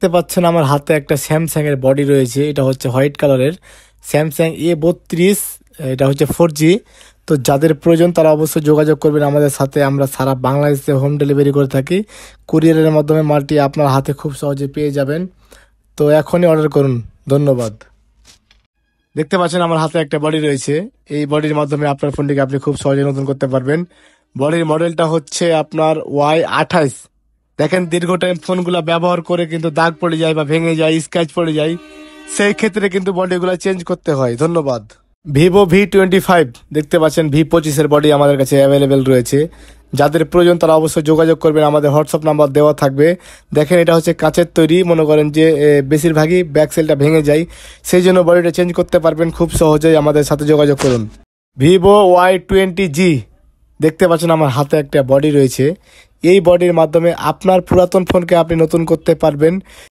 দেখতে পাচ্ছেন আমার হাতে একটা স্যামসাং এর বডি রয়েছে। এটা হচ্ছে হোয়াইট কালারের স্যামসাং A32। এটা হচ্ছে 4G। তো যাদের প্রয়োজন তারা অবশ্যই যোগাযোগ করবেন আমাদের সাথে। আমরা সারা বাংলাদেশে হোম ডেলিভারি করে থাকি। কুরিয়ারের মাধ্যমে মালটি আপনার হাতে খুব সহজে পেয়ে যাবেন। তো এখনই অর্ডার করুন। ধন্যবাদ। দেখতে পাচ্ছেন আমার হাতে একটা বডি রয়েছে। এই বডির মাধ্যমে আপনার ফোনটিকে আপনি খুব সহজে নতুন করতে পারবেন। বডির মডেলটা হচ্ছে আপনার Y28। দেখেন দীর্ঘ টাইম ফোনগুলো ব্যবহার করে কিন্তু দাগ পড়ে যায় বা ভেঙে যায়, স্ক্র্যাচ পড়ে যায়, সেই ক্ষেত্রে কিন্তু বডিগুলো চেঞ্জ করতে হয়। ধন্যবাদ। ভিভো V25 দেখতে পাচ্ছেন, V25 এর বডি আমাদের কাছে অ্যাভেলেবেল রয়েছে। যাদের প্রয়োজন তারা অবশ্যই যোগাযোগ করবেন, আমাদের হোয়াটসঅ্যাপ নাম্বার দেওয়া থাকবে। দেখেন এটা হচ্ছে কাচের তৈরি, মনে করেন যে বেশিরভাগই ব্যাক সেলটা ভেঙে যায়, সেই জন্য বডিটা চেঞ্জ করতে পারবেন খুব সহজেই। আমাদের সাথে যোগাযোগ করুন। ভিভো Y20G দেখতে পাচ্ছেন আমার হাতে একটা বডি রয়েছে। এই বডির মাধ্যমে আপনার পুরাতন ফোনকে আপনি নতুন করতে পারবেন।